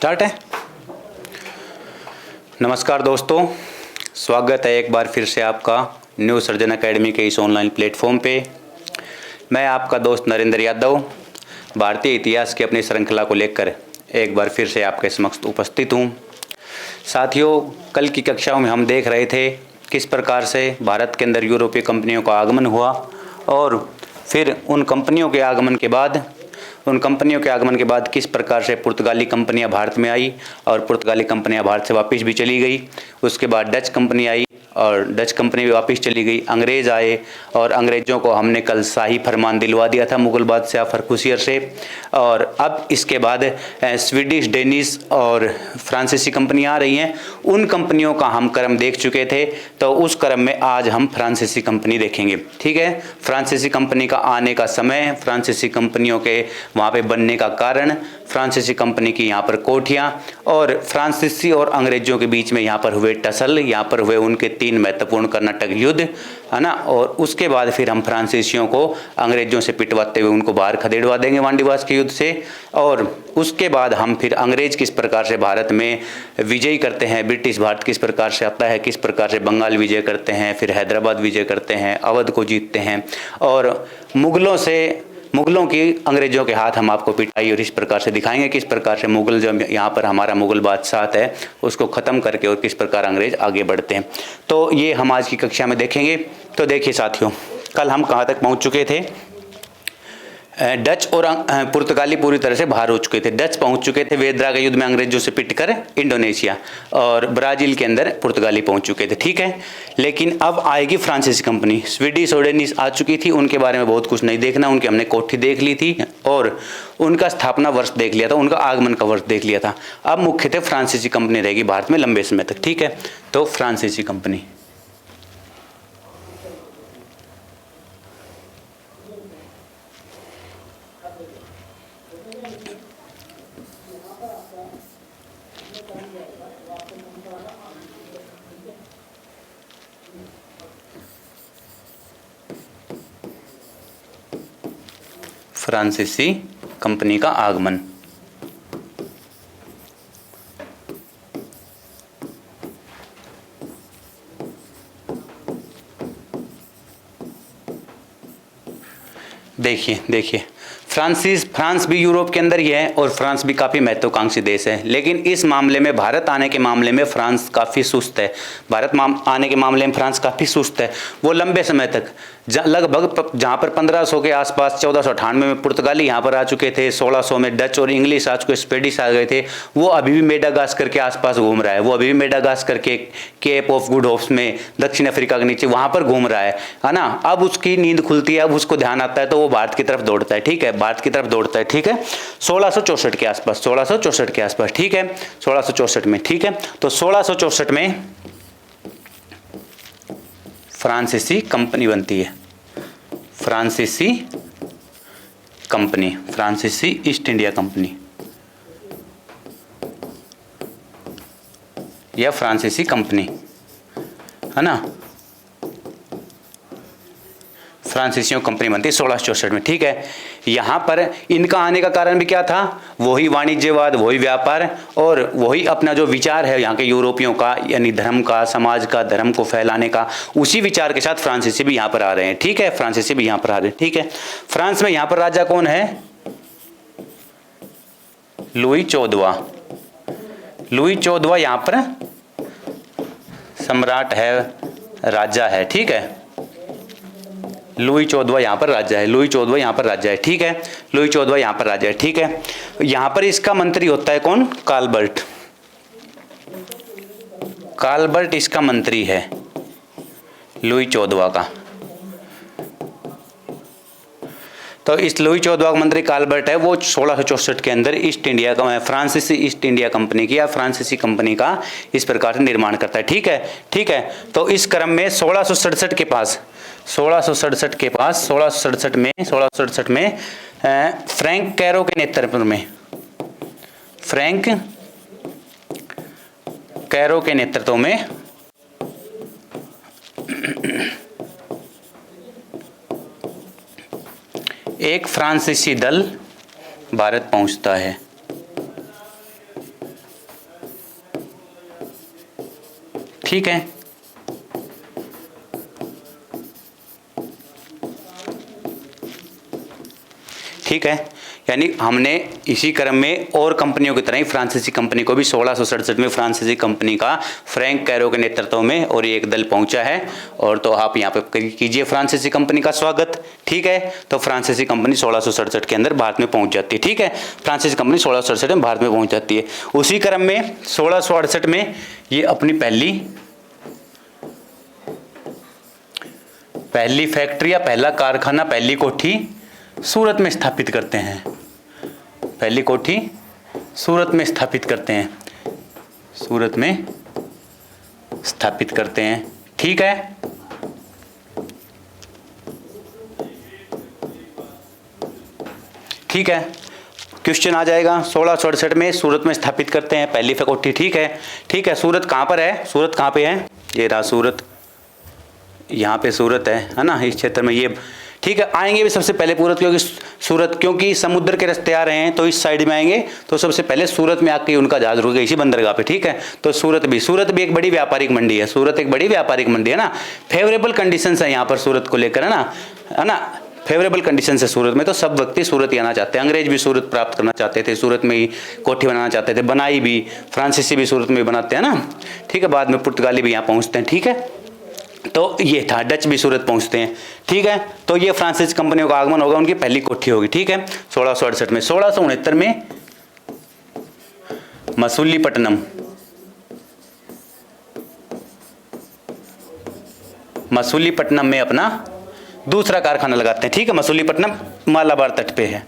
Start है। नमस्कार दोस्तों, स्वागत है एक बार फिर से आपका न्यू सर्जन एकेडमी के इस ऑनलाइन प्लेटफॉर्म पे। मैं आपका दोस्त नरेंद्र यादव भारतीय इतिहास की अपनी श्रृंखला को लेकर एक बार फिर से आपके समक्ष उपस्थित हूँ। साथियों, कल की कक्षाओं में हम देख रहे थे किस प्रकार से भारत के अंदर यूरोपीय कंपनियों का आगमन हुआ और फिर उन कंपनियों के आगमन के बाद किस प्रकार से पुर्तगाली कंपनियां भारत में आई और पुर्तगाली कंपनियां भारत से वापस भी चली गई। उसके बाद डच कंपनी आई और डच कंपनी भी वापस चली गई। अंग्रेज़ आए और अंग्रेज़ों को हमने कल शाही फरमान दिलवा दिया था मुग़ल बादशाह फर्रुखियर से। और अब इसके बाद स्वीडिश, डेनिश और फ्रांसीसी कंपनियां आ रही हैं। उन कंपनियों का हम क्रम देख चुके थे, तो उस क्रम में आज हम फ्रांसीसी कंपनी देखेंगे। ठीक है, फ्रांसीसी कंपनी का आने का समय, फ्रांसीसी कंपनियों के वहाँ पे बनने का कारण, फ्रांसीसी कंपनी की यहाँ पर कोठियाँ और फ्रांसीसी और अंग्रेज़ों के बीच में यहाँ पर हुए टसल, यहाँ पर हुए उनके 3 महत्वपूर्ण कर्नाटक युद्ध, है ना। और उसके बाद फिर हम फ्रांसीसियों को अंग्रेज़ों से पिटवाते हुए उनको बाहर खदेड़वा देंगे वांडीवास के युद्ध से। और उसके बाद हम फिर अंग्रेज़ किस प्रकार से भारत में विजय करते हैं, ब्रिटिश भारत किस प्रकार से आता है, किस प्रकार से बंगाल विजय करते हैं, फिर हैदराबाद विजय करते हैं, अवध को जीतते हैं और मुग़लों की अंग्रेज़ों के हाथ हम आपको पिटाई और इस प्रकार से दिखाएंगे किस प्रकार से मुग़ल जो यहाँ पर हमारा मुग़ल बादशाह है उसको ख़त्म करके और किस प्रकार अंग्रेज़ आगे बढ़ते हैं। तो ये हम आज की कक्षा में देखेंगे। तो देखिए साथियों, कल हम कहाँ तक पहुँच चुके थे। डच और पुर्तगाली पूरी तरह से बाहर हो चुके थे। डच पहुंच चुके थे वेदरा के युद्ध में अंग्रेजों से पिटकर इंडोनेशिया, और ब्राज़ील के अंदर पुर्तगाली पहुंच चुके थे। ठीक है, लेकिन अब आएगी फ्रांसीसी कंपनी। स्वीडिश और डेनिश आ चुकी थी, उनके बारे में बहुत कुछ नहीं देखना, उनकी हमने कोठी देख ली थी और उनका स्थापना वर्ष देख लिया था, उनका आगमन का वर्ष देख लिया था। अब मुख्यतः फ्रांसीसी कंपनी रहेगी भारत में लंबे समय तक। ठीक है, तो फ्रांसीसी कंपनी, फ्रांसीसी कंपनी का आगमन। देखिए फ्रांस भी यूरोप के अंदर ही है और फ्रांस भी काफ़ी महत्वाकांक्षी देश है, लेकिन इस मामले में भारत आने के मामले में फ्रांस काफ़ी सुस्त है। आने के मामले में फ्रांस काफ़ी सुस्त है। वो लंबे समय तक लगभग जहाँ पर 1500 के आसपास 1498 में पुर्तगाली यहाँ पर आ चुके थे, 1600 में डच और इंग्लिश आ चुके, स्पेडिश आ गए थे, वो अभी भी मेडागास्कर के आसपास घूम रहा है। वो अभी भी मेडागास्कर के केप ऑफ गुड होप्स में दक्षिण अफ्रीका के नीचे वहाँ पर घूम रहा है ना। अब उसकी नींद खुलती है, अब उसको ध्यान आता है तो वो भारत की तरफ दौड़ता है। ठीक है, भारत की तरफ दौड़ता है। ठीक है, 1664 के आसपास, 1664 के आसपास। ठीक है, 1664 में। ठीक है, तो 1664 में फ्रांसीसी कंपनी बनती है। फ्रांसीसी कंपनी, फ्रांसीसी ईस्ट इंडिया कंपनी या फ्रांसीसी कंपनी, है ना। फ्रांसीसियों कंपनी बनती है 1664 में। ठीक है, यहाँ पर इनका आने का कारण भी क्या था, वही वाणिज्यवाद, वही व्यापार और वही अपना जो विचार है यहाँ के यूरोपियों का, यानी धर्म का, समाज का, धर्म को फैलाने का, उसी विचार के साथ फ्रांसीसी भी यहाँ पर आ रहे हैं। ठीक है, फ्रांसीसी भी यहाँ पर आ रहे हैं। ठीक है, फ्रांस में यहाँ पर राजा कौन है, लुई 14वां। लुई 14वां यहाँ पर सम्राट है, राजा है। ठीक है, लुई 14वां यहाँ पर राजा है। लुई 14वां यहाँ पर राजा है। ठीक है, लुई 14वां यहाँ पर राजा है। ठीक है, यहाँ पर इसका मंत्री होता है कौन, कालबर्ट। कालबर्ट इसका मंत्री है, लुई 14वां का। तो इस लुई 14वां का मंत्री कालबर्ट है, वो 1664 के अंदर ईस्ट इंडिया का, फ्रांसीसी ईस्ट इंडिया कंपनी की या फ्रांसीसी कंपनी का इस प्रकार से निर्माण करता है। ठीक है, ठीक है, तो इस क्रम में 1667 के पास 1667 में फ्रैंक कैरो के नेतृत्व में, फ्रैंक कैरो के नेतृत्व में एक फ्रांसीसी दल भारत पहुंचता है। ठीक है। ठीक है, यानी हमने इसी क्रम में और कंपनियों की तरह ही फ्रांसीसी कंपनी को भी 1667 में फ्रांसीसी कंपनी का फ्रैंक कैरो के नेतृत्व में और एक दल पहुंचा है। और तो आप यहाँ पे कीजिए फ्रांसीसी कंपनी का स्वागत। ठीक है, तो फ्रांसीसी कंपनी 1667 के अंदर भारत में पहुंच जाती है। ठीक है, फ्रांसीसी कंपनी 1667 में भारत में पहुंच जाती है। उसी क्रम में 1668 में ये अपनी पहली फैक्ट्री या पहला कारखाना, पहली कोठी सूरत में स्थापित करते हैं। पहली कोठी सूरत में स्थापित करते हैं, सूरत में स्थापित करते हैं। ठीक है, ठीक है, क्वेश्चन आ जाएगा 1668 में सूरत में स्थापित करते हैं पहली कोठी। ठीक है, ठीक है, सूरत कहाँ पर है? सूरत कहाँ पे है? ये रहा सूरत, यहाँ पे सूरत है ना, इस क्षेत्र में ये। ठीक है, आएंगे भी सबसे पहले सूरत, क्योंकि समुद्र के रास्ते आ रहे हैं तो इस साइड में आएंगे, तो सबसे पहले सूरत में आके उनका जहाज रुकेगा इसी बंदरगाह पे। ठीक है, तो सूरत भी एक बड़ी व्यापारिक मंडी है। सूरत एक बड़ी व्यापारिक मंडी है ना, फेवरेबल कंडीशंस है यहाँ पर सूरत को लेकर, है ना, फेवरेबल कंडीशन है सूरत में, तो सब व्यक्ति सूरत ही आना चाहते हैं। अंग्रेज भी सूरत प्राप्त करना चाहते थे, सूरत में ही कोठी बनाना चाहते थे, बनाई भी, फ्रांसीसी भी सूरत में बनाते हैं ना। ठीक है, बाद में पुर्तगाली भी यहाँ पहुँचते हैं। ठीक है, तो ये था, डच भी सूरत पहुंचते हैं। ठीक है, तो ये फ्रांसीसी कंपनियों का आगमन होगा, उनकी पहली कोठी होगी। ठीक है, 1668 में। 1669 में मसूलीपट्टनम में अपना दूसरा कारखाना लगाते हैं। ठीक है, मसूलीपट्टनम मालाबार तट पे है,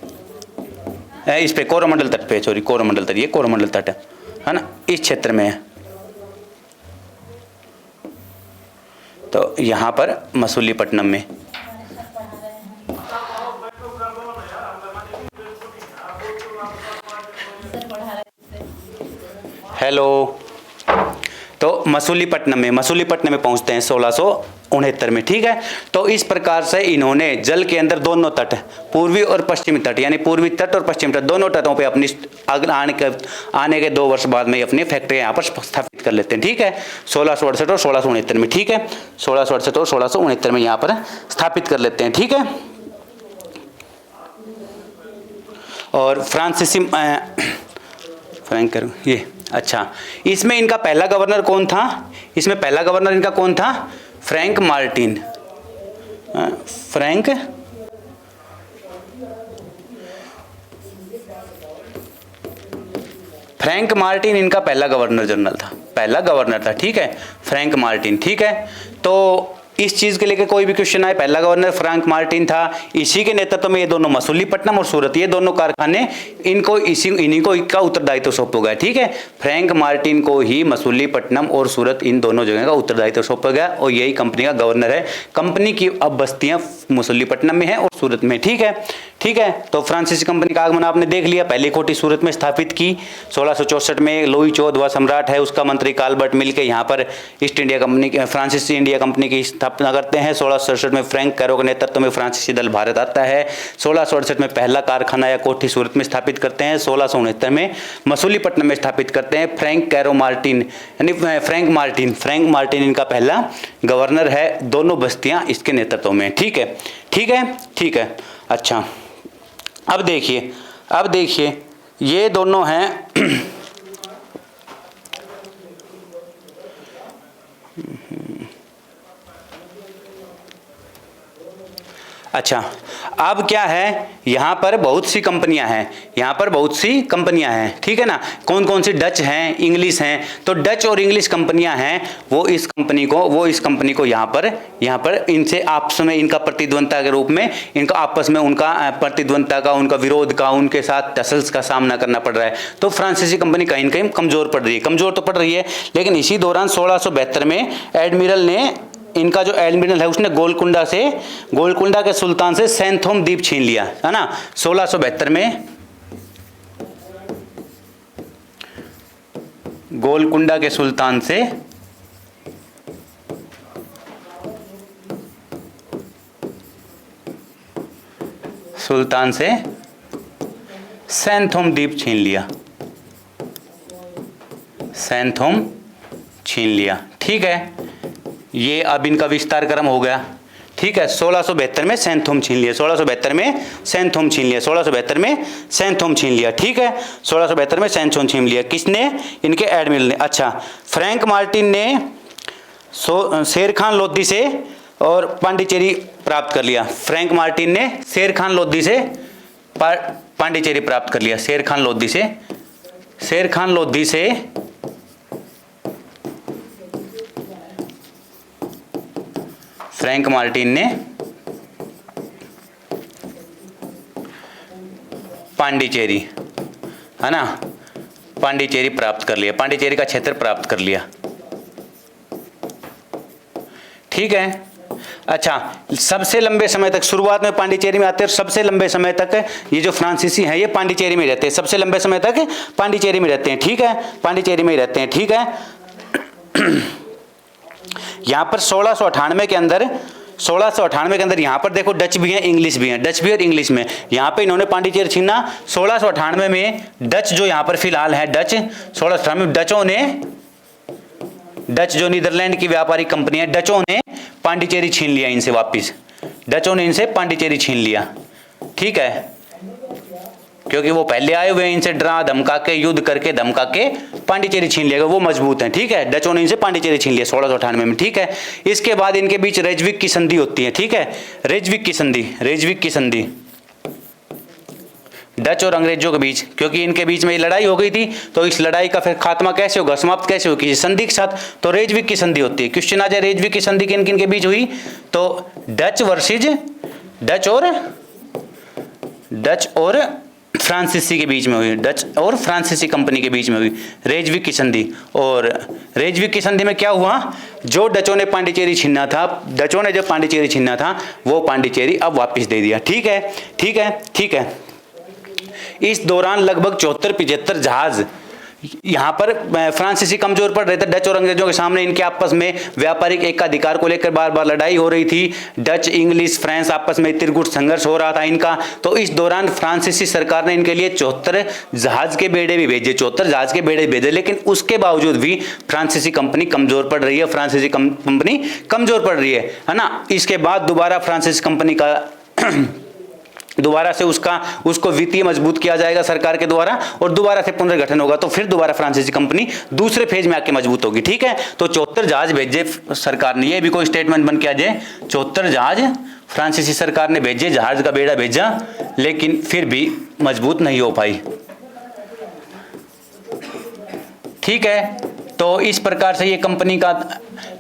इस पे कोरोमंडल तट पे, सॉरी कोरोमंडल तट, ये कोरोमंडल तट है ना, इस क्षेत्र में है। तो यहाँ पर मसूलीपट्टनम में। हेलो, तो मसूलीपट्टनम में पहुंचते हैं 1669 में। ठीक है, तो इस प्रकार से इन्होंने जल के अंदर दोनों तट, पूर्वी और पश्चिमी तट, यानी पूर्वी तट और पश्चिमी तट दोनों तटों पे अपनी आने के 2 वर्ष बाद में अपनी फैक्ट्री यहाँ पर स्थापित कर लेते हैं। ठीक है, 1668 और 1669 में। ठीक है, 1668 और 1669 में यहाँ पर स्थापित कर लेते हैं। ठीक है, और फ्रांसीसी फ्रैंक करो ये, अच्छा, इसमें इनका पहला गवर्नर कौन था? इसमें पहला गवर्नर इनका कौन था? Frank Martin. फ्रैंक मार्टिन इनका पहला गवर्नर जनरल था, पहला गवर्नर था। ठीक है, फ्रैंक मार्टिन। ठीक है, तो इस चीज के लेकर कोई भी क्वेश्चन आए, पहला गवर्नर फ्रैंक मार्टिन था। इसी के नेतृत्व में ये दोनों मसूलीपट्टनम और सूरत, ये दोनों कारखाने इन्हीं को का उत्तरदायित्व सौंपा गया। ठीक है, फ्रैंक मार्टिन को ही मसूलीपट्टनम और सूरत, इन दोनों जगह का उत्तरदायित्व सौंपा गया, और यही कंपनी का गवर्नर है। कंपनी की अब बस्तियां मसूलीपट्टनम में है और सूरत में। ठीक है, ठीक है, तो फ्रांसीसी कंपनी का आगमन आपने देख लिया, पहली कोठी सूरत में स्थापित की 1664 में। लुई 14वां सम्राट है, उसका मंत्री काल्बर्ट मिलके यहाँ पर ईस्ट इंडिया कंपनी, फ्रांसीसी इंडिया कंपनी की स्थापना करते हैं। 1667 में फ्रैंक कैरो के नेतृत्व में फ्रांसीसी दल भारत आता है। 1668 में पहला कारखाना या कोठी सूरत में स्थापित करते हैं। 1669 में मसूलीपट्टनम में स्थापित करते हैं। फ्रैंक मार्टिन इनका पहला गवर्नर है, दोनों बस्तियां इसके नेतृत्व में। ठीक है, ठीक है, ठीक है, अच्छा, अब देखिए ये दोनों हैं अच्छा, अब क्या है, यहाँ पर बहुत सी कंपनियां हैं, ठीक है ना। कौन कौन सी? डच हैं, इंग्लिश हैं। तो डच और इंग्लिश कंपनियां हैं, वो इस कंपनी को यहाँ पर इनसे आपस में, इनका प्रतिद्वंदता के रूप में, इनका आपस में उनका प्रतिद्वंदता का, उनका विरोध का, उनके साथ टसल्स का सामना करना पड़ रहा है। तो फ्रांसीसी कंपनी कहीं न कहीं कमजोर तो पड़ रही है। लेकिन इसी दौरान 1672 में एडमिरल ने, इनका जो एडमिरल है उसने गोलकुंडा के सुल्तान से सैंथोम द्वीप छीन लिया, है ना। 1672 में गोलकुंडा के सुल्तान से सैंथोम द्वीप छीन लिया, ठीक है, ये अब इनका विस्तार क्रम हो गया। ठीक है, 1672 में सैंथोम छीन लिया, 1672 में सैंथोम छीन लिया, 1672 में सैंथोम छीन लिया। ठीक है, 1672 में सैंथोम छीन लिया। किसने? इनके एडमिरल ने। अच्छा, फ्रैंक मार्टिन ने शेर खान लोधी से और पांडिचेरी प्राप्त कर लिया। फ्रैंक मार्टिन ने शेर खान लोधी से पांडिचेरी प्राप्त कर लिया। शेर खान लोधी से, शेर खान लोधी से फ्रैंक मार्टिन ने पांडिचेरी, है ना, पांडिचेरी प्राप्त कर लिया, पांडिचेरी का क्षेत्र प्राप्त कर लिया। ठीक है। अच्छा, सबसे लंबे समय तक शुरुआत में पांडिचेरी में आते हैं और सबसे लंबे समय तक ये जो फ्रांसीसी हैं ये पांडिचेरी में रहते हैं, सबसे लंबे समय तक पांडिचेरी में रहते हैं। ठीक है, पांडिचेरी में ही रहते हैं। ठीक है, यहाँ पर 1698 के अंदर, 1698 के अंदर यहाँ पर देखो डच भी हैं, इंग्लिश भी हैं, डच भी और इंग्लिश में। यहाँ पे इन्होंने पांडिचेरी छीना। 1698 में डच जो यहाँ पर फिलहाल है, डच 1698 में डचों ने, डच जो नीदरलैंड की व्यापारिक कंपनी है, डचों ने पांडिचेरी छीन लिया इनसे वापिस, डचों ने इनसे पांडिचेरी छीन लिया। ठीक है, क्योंकि वो पहले आए हुए हैं, इनसे डरा धमका के, युद्ध करके धमका के पांडिचेरी छीन लिया, वो मजबूत हैं। ठीक है, डचों ने इनसे पांडिचेरी छीन लिया 1698 में। ठीक है, इसके बाद इनके बीच रेजविक की संधि होती है। ठीक है, रेजविक की संधि, रेजविक की संधि डच और अंग्रेजों के बीच, क्योंकि इनके बीच में ये लड़ाई हो गई थी, तो इस लड़ाई का फिर खात्मा कैसे होगा, समाप्त कैसे होगी, संधि के साथ, तो रेजविक की संधि होती है। क्वेश्चन आ जाए रेजविक की संधि किन किन के बीच हुई, तो डच वर्सेज डच और फ्रांसीसी के बीच में हुई, डच और फ्रांसीसी कंपनी के बीच में हुई रेजविक की संधि। और रेजविक की संधि में क्या हुआ, जो डचों ने पांडिचेरी छीना था, डचों ने जो पांडिचेरी छीना था वो पांडिचेरी अब वापस दे दिया। ठीक है, ठीक है, ठीक है। इस दौरान लगभग 74-75 जहाज यहाँ पर फ्रांसीसी कमजोर पड़ रहे थे, डच और अंग्रेजों के सामने इनके आपस में व्यापारिक एकाधिकार को लेकर बार बार लड़ाई हो रही थी। डच, इंग्लिश, फ्रांस आपस में त्रिगुट संघर्ष हो रहा था इनका। तो इस दौरान फ्रांसीसी सरकार ने इनके लिए 74 जहाज के बेड़े भी भेजे, 74 जहाज के बेड़े भेजे, लेकिन उसके बावजूद भी फ्रांसीसी कंपनी कमजोर पड़ रही है, फ्रांसीसी कंपनी कमजोर पड़ रही है ना। इसके बाद दोबारा फ्रांसीसी कंपनी का दोबारा से उसको वित्तीय मजबूत किया जाएगा सरकार के द्वारा, और दोबारा से पुनर्गठन होगा, तो फिर दोबारा फ्रांसीसी कंपनी दूसरे फेज में आके मजबूत होगी। ठीक है, तो 74 जहाज भेजे सरकार ने, ये भी कोई स्टेटमेंट बन के आ जाए, 74 जहाज फ्रांसीसी सरकार ने भेजे, जहाज का बेड़ा भेजा, लेकिन फिर भी मजबूत नहीं हो पाई। ठीक है, तो इस प्रकार से ये कंपनी का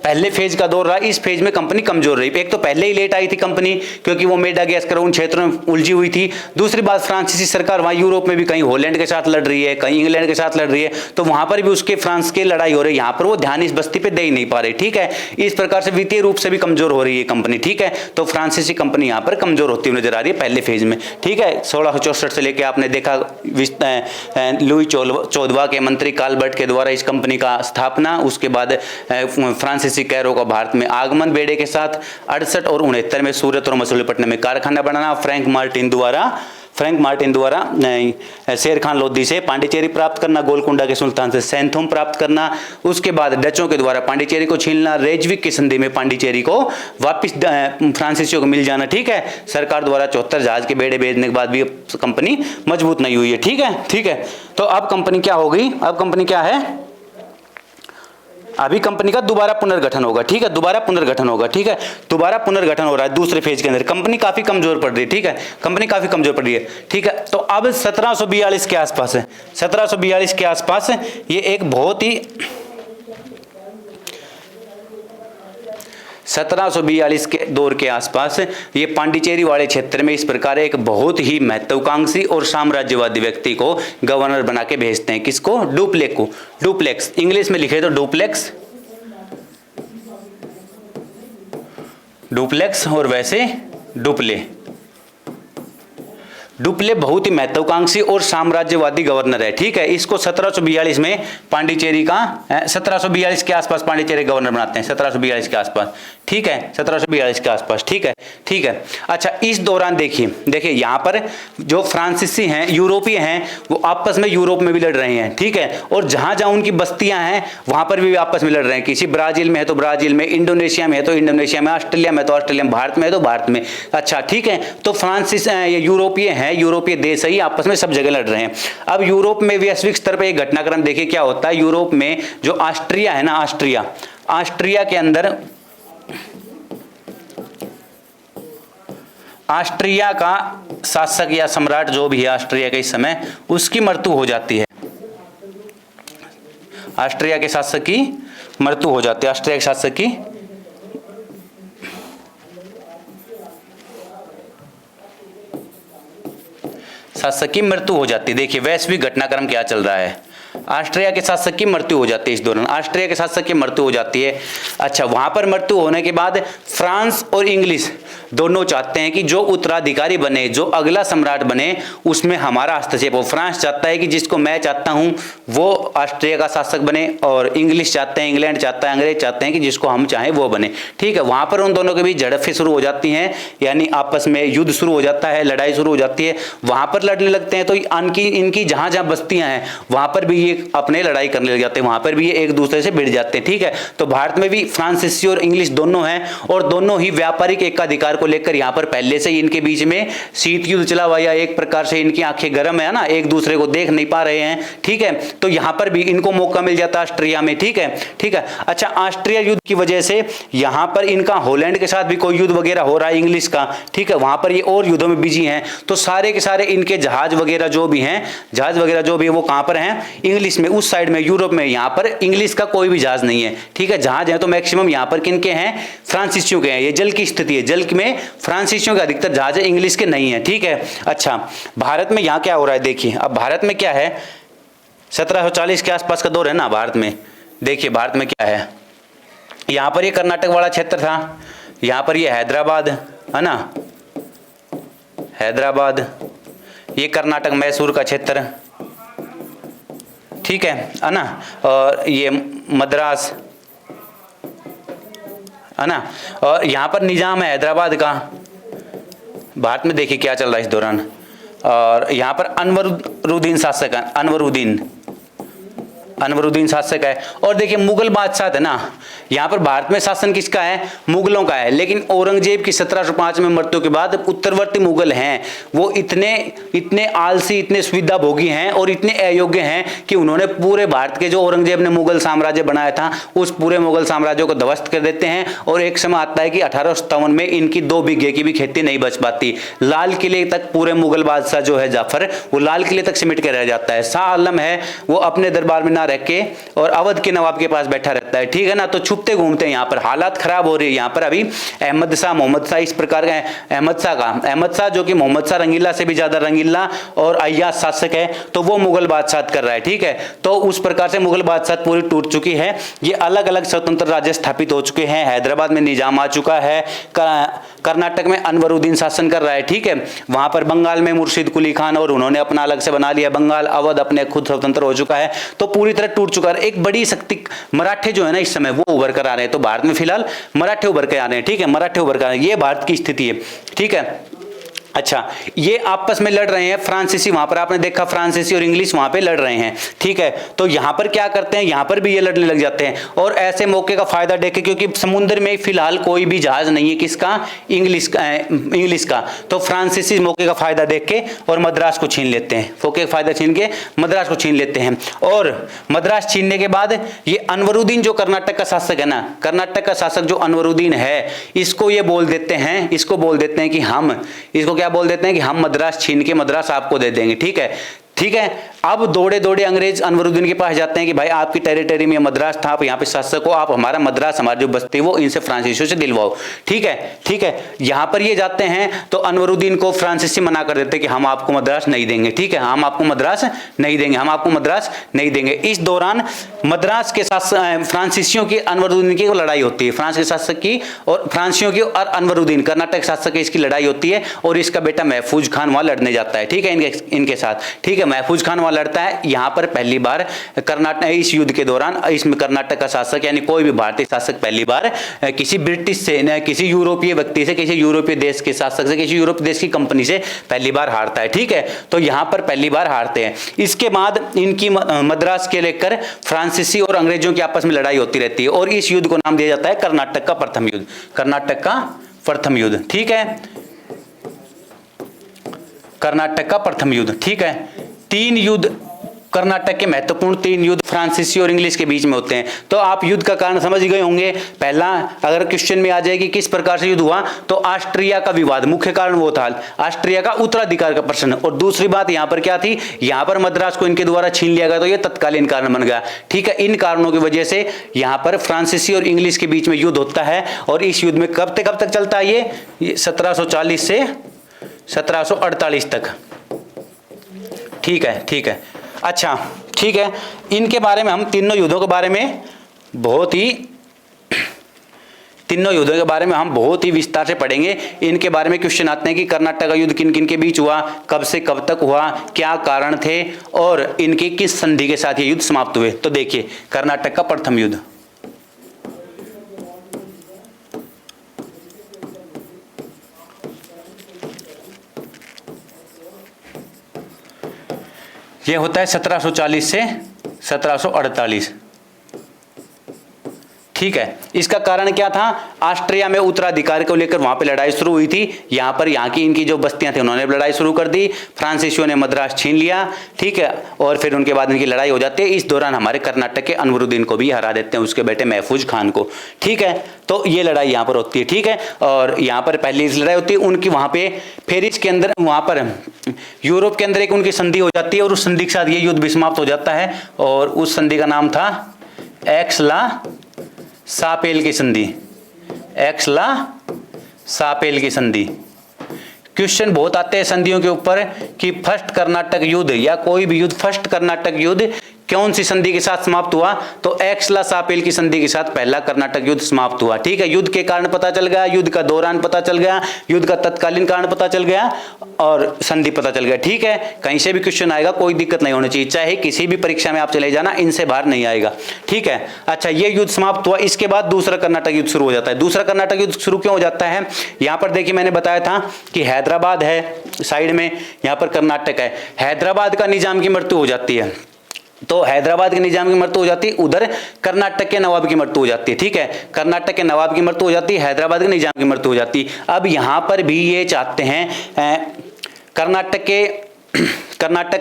पहले फेज का दौर रहा। इस फेज में कंपनी कमजोर रही। एक तो पहले ही लेट आई थी कंपनी, क्योंकि वो मेडागास्कर उन क्षेत्रों में उलझी हुई थी। दूसरी बात, फ्रांसीसी सरकार वहाँ यूरोप में भी कहीं हॉलैंड के साथ लड़ रही है, कहीं इंग्लैंड के साथ लड़ रही है, तो वहाँ पर भी उसके फ्रांस की लड़ाई हो रही है, यहाँ पर वो ध्यान इस बस्ती पे दे ही नहीं पा रही। ठीक है, इस प्रकार से वित्तीय रूप से भी कमजोर हो रही है कंपनी। ठीक है, तो फ्रांसीसी कंपनी यहाँ पर कमजोर होती हुई नजर आ रही है पहले फेज में। ठीक है, 1664 से लेकर आपने देखा लुई 14वां के मंत्री कालबर्ट के द्वारा इस कंपनी का स्थापना, उसके बाद फ्रांसीसी कैरो का भारत में आगमन बेड़े के साथ, 68 और 69 में सूरत और मछलीपट्टनम में कारखाना बनाना, फ्रैंक मार्टिन द्वारा शेर खान लोधी से पांडिचेरी प्राप्त करना, गोलकुंडा के सुल्तान से सैंथोम प्राप्त करना, उसके बाद डचों के द्वारा पांडिचेरी को छीनना, रेजविक की संधि में पांडिचेरी को वापस फ्रांसीसियों को मिल जाना। ठीक है, सरकार द्वारा 74 जहाज के बेड़े भेजने के बाद भी कंपनी मजबूत नहीं हुई है। ठीक है, ठीक है, तो अब कंपनी क्या होगी, अब कंपनी क्या है, अभी कंपनी का दोबारा पुनर्गठन होगा। ठीक है, दोबारा पुनर्गठन होगा। ठीक है, दोबारा पुनर्गठन हो रहा है दूसरे फेज के अंदर। कंपनी काफी कमजोर पड़ रही है। ठीक है, कंपनी काफी कमजोर पड़ रही है। ठीक है, तो अब 1742 के आसपास है, 1742 के आसपास ये एक बहुत ही 1742 के दौर के आसपास ये पांडिचेरी वाले क्षेत्र में इस प्रकार एक बहुत ही महत्वाकांक्षी और साम्राज्यवादी व्यक्ति को गवर्नर बना के भेजते हैं। किसको, डुप्लेक्स को। डुप्लेक्स इंग्लिश में लिखे तो डुप्लेक्स और वैसे डुप्ले बहुत ही महत्वाकांक्षी और साम्राज्यवादी गवर्नर है। ठीक है, इसको 1742 में पांडिचेरी का 1742 के आसपास पांडिचेरी गवर्नर बनाते हैं, 1742 के आसपास। ठीक है, 1742 के आसपास। ठीक है, ठीक है। अच्छा, इस दौरान देखिए यहाँ पर जो फ्रांसीसी हैं, यूरोपीय हैं, वो आपस में यूरोप में भी लड़ रहे हैं। ठीक है, और जहां जहां उनकी बस्तियां हैं वहां पर भी आपस में लड़ रहे हैं। किसी ब्राजील में है तो ब्राजील में, इंडोनेशिया में है तो इंडोनेशिया में, ऑस्ट्रेलिया में तो ऑस्ट्रेलिया में, भारत में है तो भारत में। अच्छा, ठीक है। तो फ्रांसीस ये यूरोपीय हैं, यूरोपीय देश ही आपस में सब जगह लड़ रहे हैं। अब यूरोप में वैश्विक स्तर पर एक घटनाक्रम देखिए क्या होता है। यूरोप में जो ऑस्ट्रिया है ना, ऑस्ट्रिया के अंदर ऑस्ट्रिया का शासक या सम्राट जो भी है ऑस्ट्रिया के इस समय, उसकी मृत्यु हो जाती है। ऑस्ट्रिया के शासक की मृत्यु हो जाती है। ऑस्ट्रिया के शासक की मृत्यु हो जाती है। देखिए वैश्विक घटनाक्रम क्या चल रहा है। ऑस्ट्रिया के शासक की मृत्यु हो जाती है। इस दौरान ऑस्ट्रिया के शासक की मृत्यु हो जाती है। अच्छा, वहां पर मृत्यु होने के बाद फ्रांस और इंग्लिश दोनों चाहते हैं कि जो उत्तराधिकारी बने, जो अगला सम्राट बने, उसमें हमारा हस्तक्षेप हो। फ्रांस चाहता है कि जिसको मैं चाहता हूं वो ऑस्ट्रिया का शासक बने, और इंग्लिश चाहते हैं, इंग्लैंड चाहता है, अंग्रेज चाहते हैं कि जिसको हम चाहें वो बने। ठीक है, वहां पर उन दोनों के बीच झड़पें शुरू हो जाती हैं, यानी आपस में युद्ध शुरू हो जाता है, लड़ाई शुरू हो जाती है। वहां पर लड़ने लगते हैं तो इनकी जहां जहां बस्तियां हैं वहां पर भी ये अपने लड़ाई करने लग जाते हैं, वहां पर भी ये एक दूसरे से भिड़ जाते हैं। ठीक है, तो भारत में भी फ्रांसीसी और इंग्लिश दोनों हैं, और दोनों ही व्यापारिक एकाधिकार को लेकर यहाँ पर पहले से इनके बीच में शीत युद्ध चला हुआ, या एक प्रकार से इनकी आंखें गर्म है ना, एक दूसरे को देख नहीं पा रहे हैं। ठीक है, तो यहाँ पर भी इनको मौका मिल जाता है ऑस्ट्रिया में। ठीक है, ठीक है। अच्छा, ऑस्ट्रिया युद्ध की वजह से यहाँ पर इनका हॉलैंड के साथ भी कोई युद्ध वगैरह हो रहा है इंग्लिश का। ठीक है, वहां पर ये और युद्धों में बिजी हैं, तो सारे के सारे इनके जहाज वगैरह जो भी हैं, वो कहां पर हैं? इंग्लिश में, उस साइड में, यूरोप में। यहां पर इंग्लिश का कोई भी जहाज नहीं है। ठीक है, जहाज है तो मैक्सिमम यहां पर किनके हैं? फ्रांसीसियों के हैं। ये जल की स्थिति है, जल में फ्रांसीसियों के अधिकतर जहाज है, इंग्लिश के नहीं है। ठीक है। अच्छा, भारत में यहां क्या हो रहा है देखिए। अब भारत में क्या है, 1740 के आसपास का दौर है ना भारत में। देखिए भारत में क्या है, यहां पर ये कर्नाटक वाला क्षेत्र था, यहां पर ये हैदराबाद है ना, हैदराबाद, ये कर्नाटक मैसूर का क्षेत्र, ठीक है ना, और ये मद्रास है ना, और यहाँ पर निजाम है हैदराबाद का। भारत में देखिए क्या चल रहा है इस दौरान। और यहाँ पर अनवरुद्दीन शासक है, अनवरुद्दीन शासक है। और देखिए मुगल बादशाह है ना, यहाँ पर भारत में शासन किसका है? मुगलों का है। लेकिन औरंगजेब की 1705 में मृत्यु के बाद उत्तरवर्ती मुगल हैं वो इतने आलसी, इतने सुविधा भोगी हैं और इतने अयोग्य हैं कि उन्होंने पूरे भारत के, जो औरंगजेब ने मुगल साम्राज्य बनाया था, उस पूरे मुगल साम्राज्य को ध्वस्त कर देते हैं। और एक समय आता है कि 1857 में इनकी 2 बीघे की भी खेती नहीं बच पाती। लाल किले तक पूरे मुगल बादशाह जो है जाफर, वो लाल किले तक सिमट के रह जाता है। शाह आलम है वो अपने दरबार में ना रह के और अवध के नवाब के पास बैठा रहता है। ठीक है ना, तो छुपते घूमते हैं। यहाँ पर हालात खराब हो रही है। यहाँ पर अभी अहमद शाह, मोहम्मद शाह, इस प्रकार का अहमद शाह जो कि मोहम्मद शाह रंगीला से भी ज्यादा रंगीला और अय्याज शासक है, तो वो मुगल बादशाह कर रहा है। ठीक है, तो उस प्रकार से मुगल बादशाह पूरी टूट चुकी है। ये अलग अलग स्वतंत्र राज्य स्थापित हो चुके हैं। हैदराबाद में निजाम आ चुका है, कर्नाटक में अनवरुद्दीन शासन कर रहा है। ठीक है, वहां पर बंगाल में मुर्शिद कुली खान और उन्होंने अपना अलग से बना लिया बंगाल, अवध अपने खुद स्वतंत्र हो चुका है। तो पूरी तरह टूट चुका है। एक बड़ी शक्ति मराठे जो है ना इस समय वो उभर कर आ रहे हैं। तो भारत में फिलहाल मराठे उभर कर आ रहे हैं। ठीक है, मराठे उभर कर आ रहे हैं, ये भारत की स्थिति है। ठीक है। अच्छा, ये आपस में लड़ रहे हैं फ्रांसीसी, वहां पर आपने देखा फ्रांसीसी और इंग्लिश वहां पे लड़ रहे हैं। ठीक है, तो यहां पर क्या करते हैं, यहां पर भी ये लड़ने लग जाते हैं। और ऐसे मौके का फायदा देख के, क्योंकि समुद्र में फिलहाल कोई भी जहाज नहीं है किसका? इंग्लिश का। तो फ्रांसीसी मौके का फायदा देख के और मद्रास को छीन लेते हैं। मौके का फायदा छीन के मद्रास को छीन लेते हैं। और मद्रास छीनने के बाद ये अनवरुद्दीन जो कर्नाटक का शासक है ना, कर्नाटक का शासक जो अनवरुद्दीन है, इसको ये बोल देते हैं, कि हम इसको क्या बोल देते हैं कि हम मद्रास छीन के मद्रास आपको दे देंगे। ठीक है, ठीक है। अब दौड़े दौड़े अंग्रेज अनवरुद्दीन के पास जाते हैं कि भाई आपकी टेरिटरी में मद्रास था, आप यहाँ पे शासक हो, आप हमारा मद्रास, हमारी जो बस्ती वो इनसे फ्रांसीसियों से दिलवाओ। ठीक है, ठीक है। यहाँ पर ये जाते हैं तो अनवरुद्दीन को फ्रांसीसी मना कर देते हैं कि हम आपको मद्रास नहीं देंगे। ठीक है, हम आपको मद्रास नहीं देंगे, हम आपको मद्रास नहीं देंगे। इस दौरान मद्रास के साथ फ्रांसीसियों की अनवरुद्दीन की लड़ाई होती है, फ्रांस के शासक की और फ्रांसीसियों की और अनवरुद्दीन कर्नाटक शासक की इसकी लड़ाई होती है। और इसका बेटा महफूज खान वहां लड़ने जाता है। ठीक है, इनके साथ। ठीक है, महफूज खान वहां कौन लड़ता है? यहाँ पर पहली बार कर्नाटक, इस युद्ध के दौरान इसमें कर्नाटक का शासक यानी कोई भी भारतीय शासक पहली बार किसी ब्रिटिश से, किसी यूरोपीय व्यक्ति से, किसी यूरोपीय देश के शासक से, किसी यूरोपीय देश की कंपनी से पहली बार हारता है। ठीक है, तो यहाँ पर पहली बार हारते हैं। इसके बाद इनकी मद्रास के लेकर फ्रांसीसी और अंग्रेजों की आपस में लड़ाई होती रहती है और इस युद्ध को नाम दिया जाता है कर्नाटक का प्रथम युद्ध। कर्नाटक का प्रथम युद्ध, ठीक है, कर्नाटक का प्रथम युद्ध। ठीक है, 3 युद्ध कर्नाटक के महत्वपूर्ण 3 युद्ध फ्रांसीसी और इंग्लिश के बीच में होते हैं। तो आप युद्ध का कारण समझ गए होंगे। पहला अगर क्वेश्चन में आ जाए कि किस प्रकार से युद्ध हुआ, तो ऑस्ट्रिया का विवाद मुख्य कारण वो था, ऑस्ट्रिया का उत्तराधिकार का प्रश्न। और दूसरी बात यहाँ पर क्या थी, यहाँ पर मद्रास को इनके द्वारा छीन लिया गया, तो ये तत्कालीन कारण बन गया। ठीक है, इन कारणों की वजह से यहाँ पर फ्रांसीसी और इंग्लिश के बीच में युद्ध होता है और इस युद्ध में कब तक चलता है ये 1740 से 1748 तक। ठीक है, ठीक है, अच्छा, ठीक है, इनके बारे में हम तीनों युद्धों के बारे में बहुत ही विस्तार से पढ़ेंगे। इनके बारे में क्वेश्चन आते हैं कि कर्नाटक का युद्ध किन किन के बीच हुआ, कब से कब तक हुआ, क्या कारण थे और इनके किस संधि के साथ ये युद्ध समाप्त हुए। तो देखिए, कर्नाटक का प्रथम युद्ध, ये होता है 1740 से 1748। ठीक है, इसका कारण क्या था, ऑस्ट्रिया में उत्तराधिकार को लेकर वहां पे लड़ाई शुरू हुई थी। यहाँ पर यहाँ की इनकी जो बस्तियां थी उन्होंने लड़ाई शुरू कर दी, फ्रांसीसियों ने मद्रास छीन लिया। ठीक है, और फिर उनके बाद इनकी लड़ाई हो जाती है। इस दौरान हमारे कर्नाटक के अनवरुद्दीन को भी हरा देते हैं, उसके बेटे महफूज खान को। ठीक है, तो ये लड़ाई यहाँ पर होती है। ठीक है, और यहाँ पर पहली लड़ाई होती है उनकी वहां पे, फिर इसके अंदर वहां पर यूरोप के अंदर एक उनकी संधि हो जाती है और उस संधि के साथ ये युद्ध भी समाप्त हो जाता है और उस संधि का नाम था एक्सला सापेल की संधि। एक्सला सापेल की संधि। क्वेश्चन बहुत आते हैं संधियों के ऊपर कि फर्स्ट कर्नाटक युद्ध या कोई भी युद्ध, फर्स्ट कर्नाटक युद्ध कौन सी संधि के साथ समाप्त हुआ, तो एक्सला सापेल की संधि के साथ पहला कर्नाटक युद्ध समाप्त हुआ। ठीक है, युद्ध के कारण पता चल गया, युद्ध का दौरान पता चल गया, युद्ध का तत्कालीन कारण पता चल गया और संधि पता चल गया। ठीक है, कहीं से भी क्वेश्चन आएगा, कोई दिक्कत नहीं होनी चाहिए, चाहे किसी भी परीक्षा में आप चले जाना, इनसे बाहर नहीं आएगा। ठीक है, अच्छा, ये युद्ध समाप्त हुआ। इसके बाद दूसरा कर्नाटक युद्ध शुरू हो जाता है। दूसरा कर्नाटक युद्ध शुरू क्यों हो जाता है, यहाँ पर देखिए मैंने बताया था कि हैदराबाद है साइड में, यहाँ पर कर्नाटक है। हैदराबाद का निजाम की मृत्यु हो जाती है, तो हैदराबाद के निजाम की मृत्यु हो जाती है, उधर कर्नाटक के नवाब की मृत्यु हो जाती है। ठीक है, कर्नाटक के नवाब की मृत्यु हो जाती है, हैदराबाद के निजाम की मृत्यु हो जाती है। अब यहाँ पर भी ये चाहते हैं कर्नाटक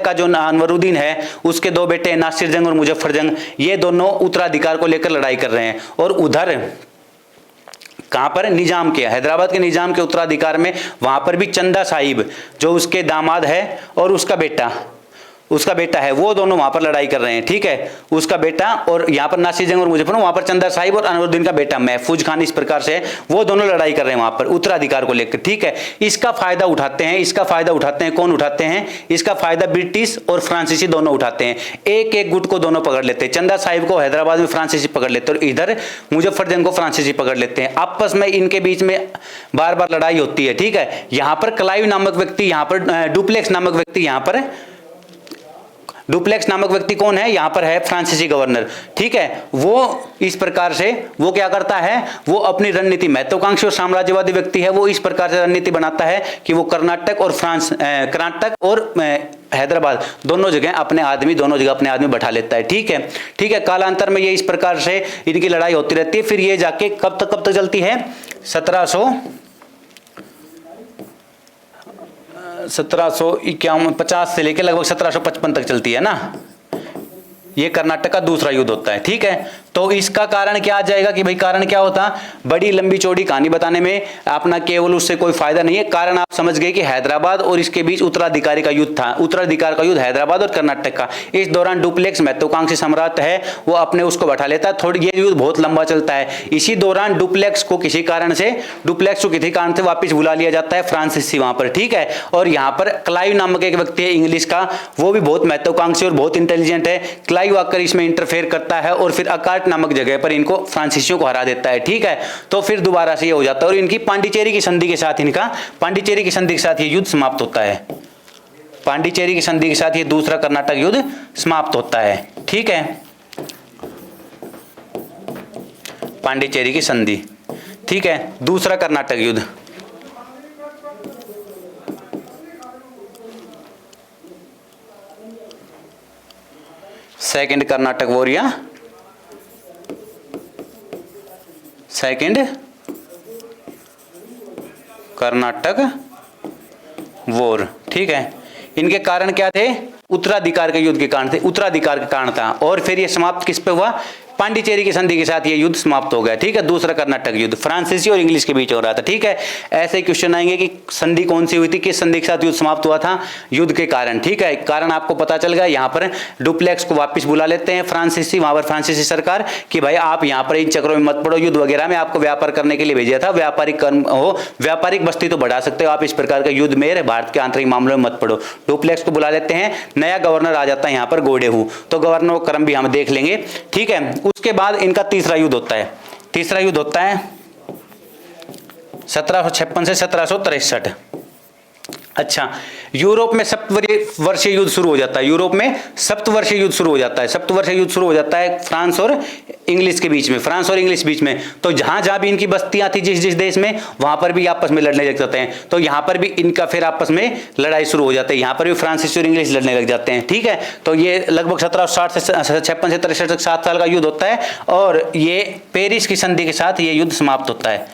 का जो अनवरुद्दीन है उसके 2 बेटे नासिर जंग और मुजफ्फर जंग, ये दोनों उत्तराधिकार को लेकर लड़ाई कर रहे हैं और उधर कहां पर, निजाम के, हैदराबाद के निजाम के उत्तराधिकार में वहां पर भी चंदा साहिब जो उसके दामाद है और उसका बेटा है, वो दोनों वहां पर लड़ाई कर रहे हैं। ठीक है, उसका बेटा और यहाँ पर नासिर जंग और मुजफ्फर, वहां पर चंदा साहिब और अनवरुद्दीन का बेटा महफूज खान, इस प्रकार से वो दोनों लड़ाई कर रहे हैं वहां पर उत्तराधिकार को लेकर। ठीक है, इसका फायदा उठाते हैं कौन उठाते हैं, इसका फायदा ब्रिटिश और फ्रांसीसी दोनों उठाते हैं। एक एक गुट को दोनों पकड़ लेते हैं, चंदा साहिब को हैदराबाद में फ्रांसीसी पकड़ लेते हैं और इधर मुजफ्फर जंग को फ्रांसीसी पकड़ लेते हैं। आपस में इनके बीच में बार बार लड़ाई होती है। ठीक है, यहाँ पर क्लाइव नामक व्यक्ति, यहाँ पर डुप्लेक्स नामक व्यक्ति, यहाँ पर डुप्लेक्स नामक व्यक्ति कौन है, यहां पर है फ्रांसीसी गवर्नर। ठीक है, वो इस प्रकार से वो क्या करता है, वो अपनी रणनीति, महत्वाकांक्षी और साम्राज्यवादी व्यक्ति है, वो इस प्रकार से रणनीति बनाता है कि वो कर्नाटक और हैदराबाद दोनों जगह अपने आदमी बैठा लेता है। ठीक है, कालांतर में ये इस प्रकार से इनकी लड़ाई होती रहती है। फिर ये जाके कब तक चलती है, 1751 से लेकर लगभग 1755 तक चलती है ना। ये कर्नाटक का दूसरा युद्ध होता है। ठीक है, तो इसका कारण क्या आ जाएगा कि भाई कारण क्या होता, बड़ी लंबी चौड़ी कहानी बताने में अपना केवल उससे कोई फायदा नहीं है। कारण आप समझ गए कि हैदराबाद और इसके बीच उत्तराधिकारी का युद्ध था, उत्तराधिकार का युद्ध हैदराबाद और कर्नाटक का। इस दौरान डुप्लेक्स महत्वाकांक्षी सम्राट है, वो अपने उसको बैठा लेता है। थोड़ी ये युद्ध बहुत लंबा चलता है। इसी दौरान डुप्लेक्स को किसी कारण से वापिस बुला लिया जाता है फ्रांसीसी वहां पर। ठीक है, और यहाँ पर क्लाइव नामक एक व्यक्ति है इंग्लिश का, वो भी बहुत महत्वाकांक्षी और बहुत इंटेलिजेंट है। क्लाइव आकर इसमें इंटरफेयर करता है और फिर अकार्ट नामक जगह पर इनको फ्रांसीसियों को हरा देता है। ठीक है, तो फिर दोबारा से ये हो जाता है और इनकी पांडिचेरी की संधि के साथ ये युद्ध समाप्त होता है। पांडिचेरी की संधि के साथ ये दूसरा कर्नाटक युद्ध समाप्त होता है। ठीक है, पांडिचेरी की संधि। ठीक है, दूसरा कर्नाटक युद्ध। सेकंड कर्नाटक वॉर या सेकंड कर्नाटक वॉर। ठीक है, इनके कारण क्या थे? उत्तराधिकार के युद्ध के कारण थे, उत्तराधिकार के कारण था। और फिर ये समाप्त किस पे हुआ? पांडिचेरी की संधि के साथ ये युद्ध समाप्त हो गया। ठीक है, दूसरा कर्नाटक युद्ध फ्रांसीसी और इंग्लिश के बीच हो रहा था। ठीक है, ऐसे क्वेश्चन आएंगे कि संधि कौन सी हुई थी, किस संधि के साथ युद्ध समाप्त हुआ था? युद्ध के कारण। ठीक है, कारण आपको पता चल गया। यहाँ पर डुप्लेक्स को वापस बुला लेते हैं फ्रांसीसी, वहां पर फ्रांसीसी सरकार कि भाई आप यहाँ पर इन चक्रों में मत पड़ो, युद्ध वगैरह में आपको व्यापार करने के लिए भेजा था, व्यापारिक कर्म हो, व्यापारिक बस्ती तो बढ़ा सकते हो आप, इस प्रकार का युद्ध में भारत के आंतरिक मामलों में मत पड़ो। डुप्लेक्स को बुला लेते हैं, नया गवर्नर आ जाता है यहाँ पर गोडेहू, तो गवर्नर का क्रम भी हम देख लेंगे। ठीक है, उसके बाद इनका तीसरा युद्ध होता है। तीसरा युद्ध होता है 1756 से 1763। अच्छा, यूरोप में सप्तवर्षीय युद्ध शुरू हो जाता है। यूरोप में सप्तवर्षीय युद्ध शुरू हो जाता है। सप्तवर्षीय युद्ध शुरू हो जाता है फ्रांस और इंग्लिश के बीच में, फ्रांस और इंग्लिश बीच में। तो जहां जहां भी इनकी बस्तियां थी जिस जिस देश में, वहां पर भी आपस में लड़ने लग जाते हैं। तो यहां पर भी इनका फिर आपस में लड़ाई शुरू हो जाती है। यहां पर भी फ्रांसीसी और इंग्लिश लड़ने लग जाते हैं। ठीक है, तो ये लगभग 1760 से 56 से 63 तक 7 साल का युद्ध होता है। और ये पेरिस की संधि के साथ ये युद्ध समाप्त होता है।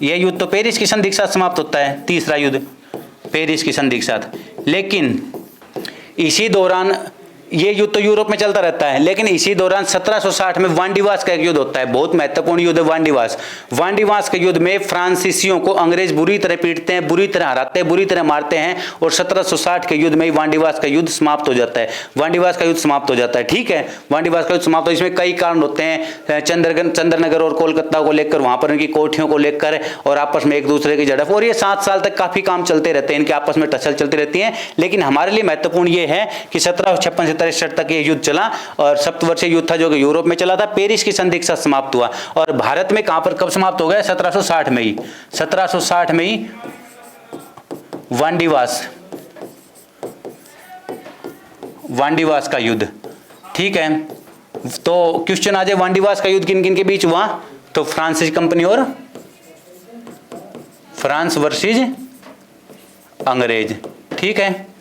ये युद्ध तो पेरिस की संधि के साथ समाप्त होता है, तीसरा युद्ध पेरिस की संधि के साथ। लेकिन इसी दौरान ये युद्ध तो यूरोप में चलता रहता है, लेकिन इसी दौरान 1760 में वांडीवास का एक युद्ध होता है, बहुत महत्वपूर्ण युद्ध है वांडीवास। वांडीवास के युद्ध में फ्रांसीसियों को अंग्रेज बुरी तरह पीटते हैं, बुरी तरह हराते हैं, बुरी तरह मारते हैं, और 1760 के युद्ध में ही वांडीवास का युद्ध समाप्त हो जाता है। वांडीवास का युद्ध समाप्त हो जाता है। ठीक है, वांडीवास का युद्ध समाप्त हो, इसमें कई कारण होते हैं, चंद्रनगर और कोलकाता को लेकर, वहां पर उनकी कोठियों को लेकर, और आपस में एक दूसरे की झड़प, और ये 7 साल तक काफी काम चलते रहते हैं, इनके आपस में टसल चलती रहती है। लेकिन हमारे लिए महत्वपूर्ण ये है कि 1756 से 63 तक ये युद्ध चला, और सप्तवर्षीय युद्ध था जो कि यूरोप में चला था, पेरिस की संधि के साथ समाप्त हुआ। और भारत में कहां पर कब समाप्त हो गया? 1760 में ही, 1760 में ही वांडीवास का युद्ध। ठीक है, तो क्वेश्चन आ जाए वांडीवास का युद्ध किन किन के बीच हुआ? तो फ्रांसीसी कंपनी और फ्रांस वर्सेज अंग्रेज। ठीक है,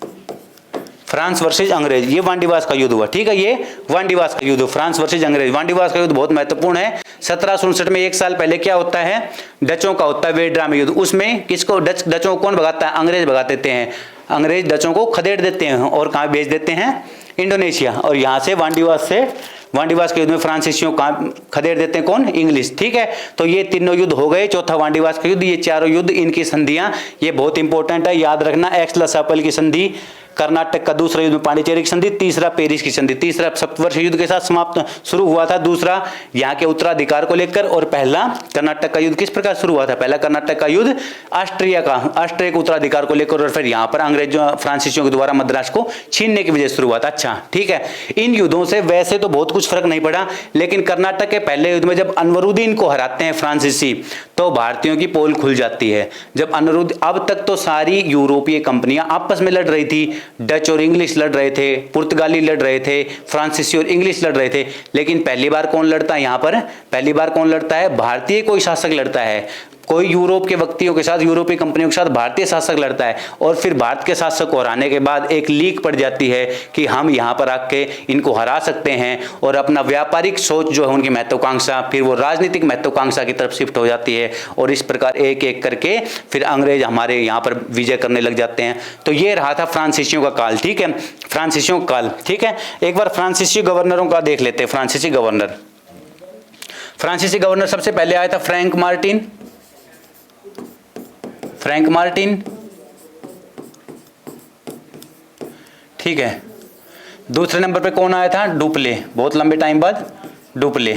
फ्रांस वर्सेज अंग्रेज, ये वांडीवास का युद्ध हुआ। ठीक है, ये वांडीवास का युद्ध, फ्रांस वर्सेज अंग्रेज। वांडीवास का युद्ध बहुत महत्वपूर्ण है। 1759 में, एक साल पहले क्या होता है? डचों का होता है वेड्रा में युद्ध। उसमें किसको, डचों को कौन भगाता है? अंग्रेज भगा देते हैं। अंग्रेज डचों को खदेड़ देते हैं और कहां भेज देते हैं? इंडोनेशिया। और यहां से वांडीवास के युद्ध में फ्रांसीसियों कहां खदेड़ देते हैं? कौन? इंग्लिश। ठीक है, तो ये तीनों युद्ध हो गए। चौथा वांडीवास का युद्ध, ये चारों युद्ध, इनकी संधियां ये बहुत इंपॉर्टेंट है, याद रखना। एक्स-ला-सापल की संधि, कर्नाटक का दूसरा युद्ध में पांडिचेरी की संधि, तीसरा पेरिस की संधि। तीसरा सप्तवर्षीय युद्ध के साथ समाप्त शुरू हुआ था, दूसरा यहाँ के उत्तराधिकार को लेकर, और पहला कर्नाटक का युद्ध किस प्रकार शुरू हुआ था? पहला कर्नाटक का युद्ध ऑस्ट्रिया के उत्तराधिकार को लेकर, और फिर यहाँ पर अंग्रेजों फ्रांसीसियों के द्वारा मद्रास को छीनने की वजह से शुरू हुआ था। अच्छा, ठीक है, इन युद्धों से वैसे तो बहुत कुछ फर्क नहीं पड़ा, लेकिन कर्नाटक के पहले युद्ध में जब अनवरुद्दीन को हराते हैं फ्रांसीसी, तो भारतीयों की पोल खुल जाती है। जब अब तक तो सारी यूरोपीय कंपनियां आपस में लड़ रही थी, डच और इंग्लिश लड़ रहे थे, पुर्तगाली लड़ रहे थे, फ्रांसीसी और इंग्लिश लड़ रहे थे, लेकिन पहली बार कौन लड़ता है? यहाँ पर पहली बार कौन लड़ता है? भारतीय कोई शासक लड़ता है। कोई यूरोप के व्यक्तियों के साथ, यूरोपीय कंपनियों के साथ भारतीय शासक लड़ता है, और फिर भारत के शासक को हराने के बाद एक लीक पड़ जाती है कि हम यहाँ पर आके इनको हरा सकते हैं, और अपना व्यापारिक सोच जो है, उनकी महत्वाकांक्षा, फिर वो राजनीतिक महत्वाकांक्षा की तरफ शिफ्ट हो जाती है, और इस प्रकार एक एक करके फिर अंग्रेज हमारे यहाँ पर विजय करने लग जाते हैं। तो ये रहा था फ्रांसीसियों का काल। ठीक है, फ्रांसीसियों का काल। ठीक है, एक बार फ्रांसीसी गवर्नरों का देख लेते हैं। फ्रांसीसी गवर्नर सबसे पहले आया था फ्रैंक मार्टिन। ठीक है, दूसरे नंबर पे कौन आया था? डुप्ले, बहुत लंबे टाइम बाद डुप्ले,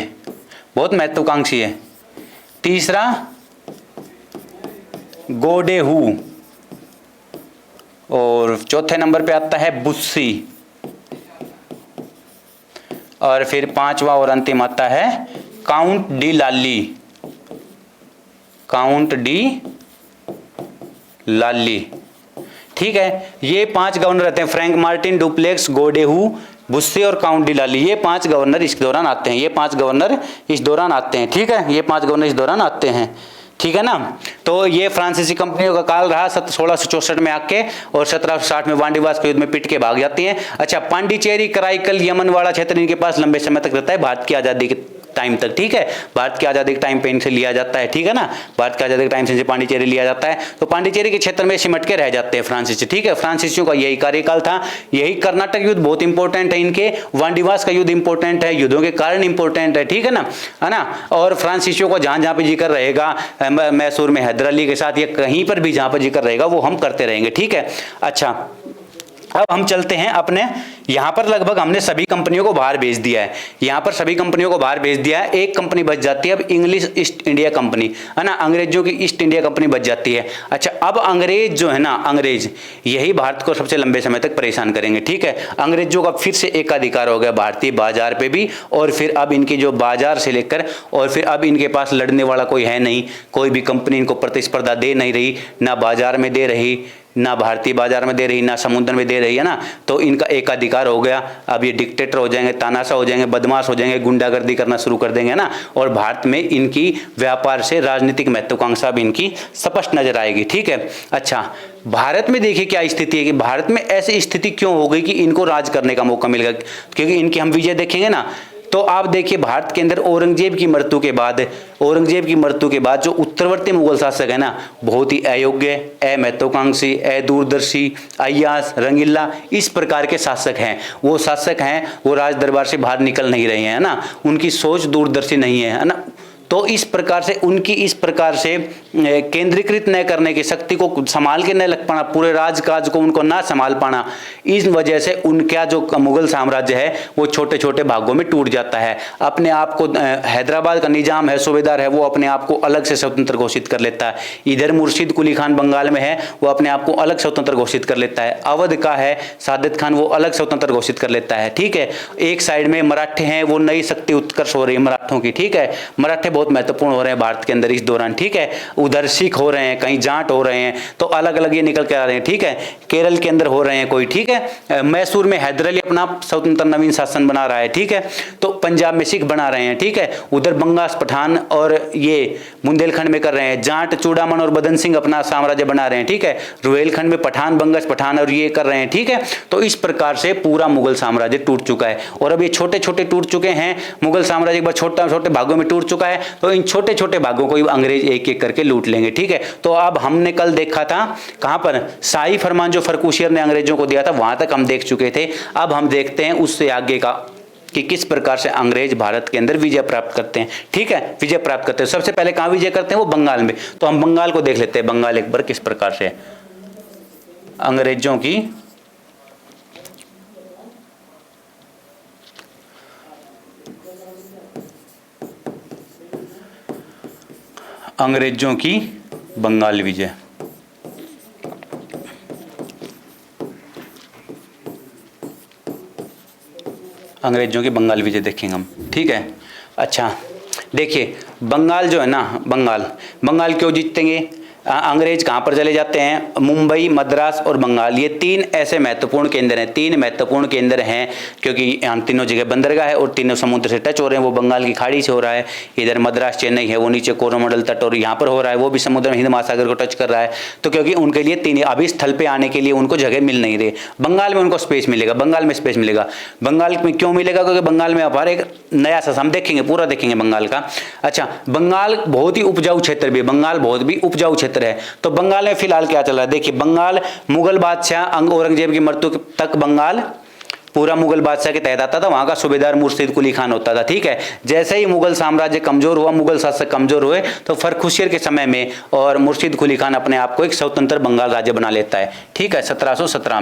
बहुत महत्वाकांक्षी है। तीसरा गोडेहू, और चौथे नंबर पे आता है बुस्सी, और फिर पांचवा और अंतिम आता है काउंट डी लाली। ठीक है। ये 5 गवर्नर रहते हैं, फ्रैंक मार्टिन, डुप्लेक्स, गोडेहू, बुस्से और काउंट डिलाली। ये 5 गवर्नर इस दौरान आते हैं, ये 5 गवर्नर इस दौरान आते हैं, ठीक है, ये 5 गवर्नर इस दौरान आते हैं, ठीक है ना। तो ये फ्रांसीसी कंपनियों का काल रहा 1664 में आके, और 1760 में वांडीवास के युद्ध में पिट के भाग जाती हैं। अच्छा, पांडिचेरी, कराईकल, यमन वाला क्षेत्र इनके पास लंबे समय तक रहता है, भारत की आजादी के टाइम तक, ठीक है। भारत की आजादी के टाइम पे इनसे लिया जाता है, ठीक है ना, भारत की आजादी के टाइम से पांडिचेरी लिया जाता है। तो पांडिचेरी के क्षेत्र में सिमट के रह जाते हैं फ्रांसीसी, ठीक है। फ्रांसीसियों का यही कार्यकाल था। यही कर्नाटक युद्ध बहुत इंपॉर्टेंट है इनके, वांडीवास का युद्ध इंपॉर्टेंट है, युद्धों के कारण इंपॉर्टेंट है, ठीक है ना। और फ्रांसीसियों को जहां जहां पे जिक्र रहेगा, मैसूर में हैदर अली के साथ, या कहीं पर भी जहां पर जिक्र रहेगा वो हम करते रहेंगे, ठीक है। अच्छा, अब हम चलते हैं अपने, यहां पर लगभग हमने सभी कंपनियों को बाहर भेज दिया है, यहां पर सभी कंपनियों को बाहर भेज दिया है। एक कंपनी बच जाती है अब, इंग्लिश ईस्ट इंडिया कंपनी, है ना, अंग्रेजों की ईस्ट इंडिया कंपनी बच जाती है। अच्छा, अब अंग्रेज जो है ना, अंग्रेज यही भारत को सबसे लंबे समय तक परेशान करेंगे, ठीक है। अंग्रेजों का फिर से एकाधिकार हो गया भारतीय बाजार पे भी, और फिर अब इनकी जो बाजार से लेकर, और फिर अब इनके पास लड़ने वाला कोई है नहीं, कोई भी कंपनी इनको प्रतिस्पर्धा दे नहीं रही, ना बाजार में दे रही, ना भारतीय बाजार में दे रही, ना समुद्र में दे रही, है ना। तो इनका एकाधिकार हो गया। अब ये डिक्टेटर हो जाएंगे, तानाशाह हो जाएंगे, बदमाश हो जाएंगे, गुंडागर्दी करना शुरू कर देंगे, ना। और भारत में इनकी व्यापार से राजनीतिक महत्वाकांक्षा भी इनकी स्पष्ट नजर आएगी, ठीक है। अच्छा, भारत में देखिए क्या स्थिति है कि भारत में ऐसी स्थिति क्यों हो गई कि इनको राज करने का मौका मिल गया, क्योंकि इनकी हम विजय देखेंगे ना। तो आप देखिए, भारत के अंदर औरंगजेब की मृत्यु के बाद जो उत्तरवर्ती मुगल शासक है ना, बहुत ही अयोग्य, अमहत्वाकांक्षी, अदूरदर्शी, अय्याश, रंगीला, इस प्रकार के शासक हैं। वो शासक हैं, वो राज दरबार से बाहर निकल नहीं रहे हैं, ना। उनकी सोच दूरदर्शी नहीं है ना। तो इस प्रकार से उनकी इस प्रकार से केंद्रीकृत न करने की शक्ति को संभाल के न लग पाना, पूरे राजकाज को उनको ना संभाल पाना, इस वजह से उनका जो मुगल साम्राज्य है वो छोटे छोटे भागों में टूट जाता है। अपने आप को, हैदराबाद का निजाम है, सूबेदार है, वो अपने आप को अलग से स्वतंत्र घोषित कर लेता है। इधर मुर्शिद कुली खान बंगाल में है, वो अपने आप को अलग स्वतंत्र घोषित कर लेता है। अवध का है सादित खान, वो अलग स्वतंत्र घोषित कर लेता है, ठीक है। एक साइड में मराठे हैं, वो नई शक्ति उत्कर्ष हो रही है मराठों की, ठीक है। मराठे बहुत महत्वपूर्ण हो रहे हैं भारत के अंदर इस दौरान, ठीक है। उधर सिख हो रहे हैं, कहीं जाट हो रहे हैं, तो अलग अलग ये निकल के आ रहे हैं, ठीक है। केरल के अंदर हो रहे हैं कोई, ठीक है। मैसूर में हैदर अली अपना स्वतंत्र नवीन शासन बना रहा है, ठीक है। तो पंजाब में सिख बना रहे हैं, ठीक है। उधर बंगास पठान और ये बुंदेलखंड में कर रहे हैं, जाट चूड़ामन और बदन सिंह अपना साम्राज्य बना रहे हैं, ठीक है। रुहेलखंड में पठान, बंगस पठान और ये कर रहे हैं, ठीक है। तो इस प्रकार से पूरा मुगल साम्राज्य टूट चुका है, और अब ये छोटे छोटे टूट चुके हैं। मुगल साम्राज्य एक बार छोटे छोटे भागों में टूट चुका है, तो इन छोटे छोटे भागों को अंग्रेज एक एक करके लूट लेंगे, ठीक है। तो अब हमने कल देखा था कहां पर, शाही फरमान जो फर्रुखियर ने अंग्रेजों को दिया था, वहां तक हम देख चुके थे। अब हम देखते हैं उससे आगे का कि किस प्रकार से अंग्रेज भारत के अंदर विजय प्राप्त करते हैं, ठीक है। विजय प्राप्त करते हैं, सबसे पहले कहां विजय करते हैं, वो बंगाल में। तो हम बंगाल को देख लेते हैं, बंगाल एक बार किस प्रकार से अंग्रेजों की बंगाल विजय। अंग्रेजों की बंगाल विजय देखेंगे हम, ठीक है। अच्छा, देखिए बंगाल जो है ना, बंगाल क्यों जीतेंगे, अंग्रेज कहाँ पर चले जाते हैं, मुंबई, मद्रास और बंगाल, ये 3 ऐसे महत्वपूर्ण केंद्र हैं, 3 महत्वपूर्ण केंद्र हैं, क्योंकि यहाँ तीनों जगह बंदरगाह है और तीनों समुद्र से टच हो रहे हैं। वो बंगाल की खाड़ी से हो रहा है, इधर मद्रास चेन्नई है, वो नीचे कोरोमंडल तट, और यहाँ पर हो रहा है वो भी समुद्र हिंद महासागर को टच कर रहा है। तो क्योंकि उनके लिए 3 अभी स्थल पर आने के लिए उनको जगह मिल नहीं रही, बंगाल में उनको स्पेस मिलेगा, बंगाल में स्पेस मिलेगा। बंगाल में क्यों मिलेगा, क्योंकि बंगाल में हमारे एक नया सा हम देखेंगे, पूरा देखेंगे बंगाल का। अच्छा, बंगाल बहुत ही उपजाऊ क्षेत्र भी, बंगाल बहुत भी उपजाऊ क्षेत्र है। तो बंगाल में फिलहाल क्या चल रहा है, देखिए बंगाल मुगल बादशाह औरंगजेब की मृत्यु तक बंगाल पूरा मुगल बादशाह के तहत आता था, वहां का सूबेदार मुर्शिद कुली खान होता था, ठीक है। जैसे ही मुगल साम्राज्य कमजोर हुआ, मुगल शासक कमजोर हुए, तो फर्रुखियर के समय में और मुर्शिद कुली खान अपने आप को एक स्वतंत्र बंगाल राज्य बना लेता है, ठीक है। 1717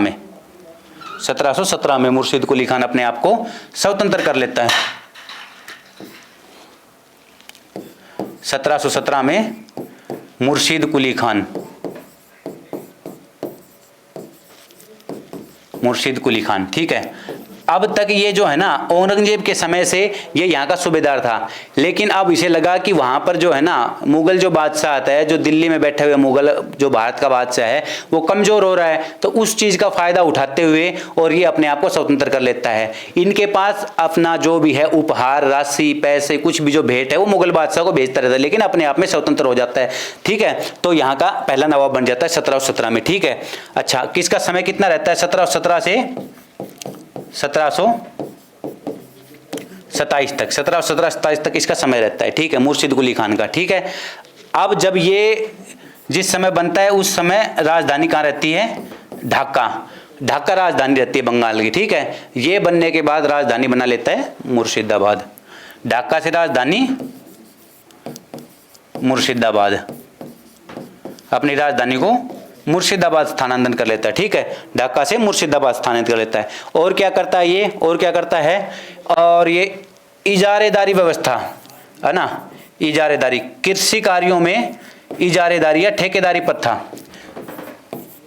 में मुर्शिद कुली खान अपने आप को स्वतंत्र कर लेता है। 1717 में मुर्शिद कुली खान, ठीक है। अब तक ये जो है ना औरंगजेब के समय से ये यहाँ का सूबेदार था, लेकिन अब इसे लगा कि वहाँ पर जो है ना मुगल जो बादशाह आता है, जो दिल्ली में बैठे हुए मुगल जो भारत का बादशाह है वो कमज़ोर हो रहा है, तो उस चीज़ का फ़ायदा उठाते हुए और ये अपने आप को स्वतंत्र कर लेता है। इनके पास अपना जो भी है उपहार राशि पैसे कुछ भी जो भेंट है वो मुगल बादशाह को भेजता रहता है, लेकिन अपने आप में स्वतंत्र हो जाता है। ठीक है, तो यहाँ का पहला नवाब बन जाता है 1717 में। ठीक है, अच्छा किसका समय कितना रहता है? 1717 से 1727 तक, 1727 तक इसका समय रहता है। ठीक है, मुर्शिद कुली खान का। ठीक है, अब जब ये जिस समय बनता है उस समय राजधानी कहाँ रहती है? ढाका। ढाका राजधानी रहती है बंगाल की। ठीक है, ये बनने के बाद राजधानी बना लेता है मुर्शिदाबाद। ढाका से राजधानी मुर्शिदाबाद, अपनी राजधानी को मुर्शिदाबाद स्थानांतरण कर लेता है। ठीक है, ढाका से मुर्शिदाबाद स्थानांतरित कर लेता है। और क्या करता है ये? और क्या करता है? और ये इजारेदारी व्यवस्था है ना, इजारेदारी कृषि कार्यों में इजारेदारी या ठेकेदारी प्रथा,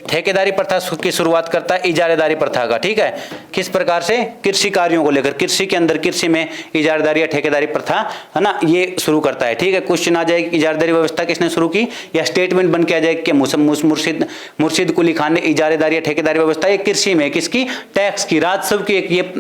ठेकेदारी प्रथा की शुरुआत करता है इजारेदारी प्रथा का। ठीक है, किस प्रकार से? कृषि कार्यों को लेकर, कृषि के अंदर कृषि में इजारेदारी या ठेकेदारी प्रथा है ना, ये शुरू करता है। ठीक है, क्वेश्चन आ जाएगा इजारेदारी व्यवस्था किसने शुरू की, या स्टेटमेंट बन के आ जाएगा कि मुर्शिद कुली खान ने इजारेदारी या ठेकेदारी व्यवस्था ये कृषि में किसकी? टैक्स की, राजस्व की। एक ये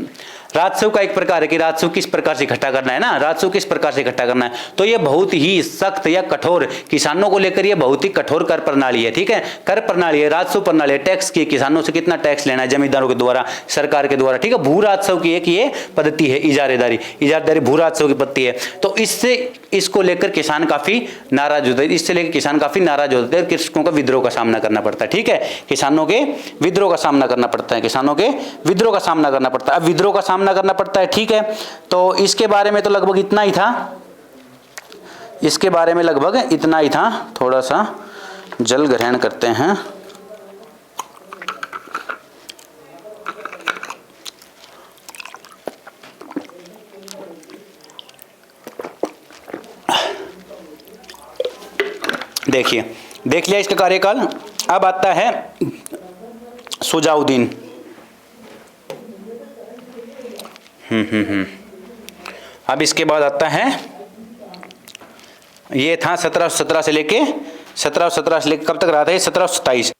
राजस्व का एक प्रकार है कि राजस्व किस प्रकार से इकट्ठा करना है ना, राजस्व किस प्रकार से इकट्ठा करना है। तो ये बहुत ही सख्त या कठोर, किसानों को लेकर ये बहुत ही कठोर कर प्रणाली है। ठीक है, कर प्रणाली है, राजस्व प्रणाली है, टैक्स की, किसानों से कितना टैक्स लेना है जमींदारों के द्वारा, सरकार के द्वारा। ठीक है, भू राजस्व की एक ये पद्धति है इजारेदारी, इजारेदारी भू राजस्व की पद्धति है। तो इससे इसको लेकर किसान काफी नाराज होते हैं, इससे लेकर किसान काफी नाराज होते हैं, कृषकों का विद्रोह का सामना करना पड़ता है। ठीक है, किसानों के विद्रोह का सामना करना पड़ता है, किसानों के विद्रोह का सामना करना पड़ता है। अब विद्रोह का सामना करना पड़ता है। ठीक है, तो इसके बारे में तो लगभग इतना ही था, इसके बारे में लगभग इतना ही था। थोड़ा सा जल ग्रहण करते हैं। देखिए, देख लिया इसका कार्यकाल। अब आता है सुजाउद्दीन। अब इसके बाद आता है, ये था 1717 से लेके 1717 से लेकर कब तक रहा था? 1727।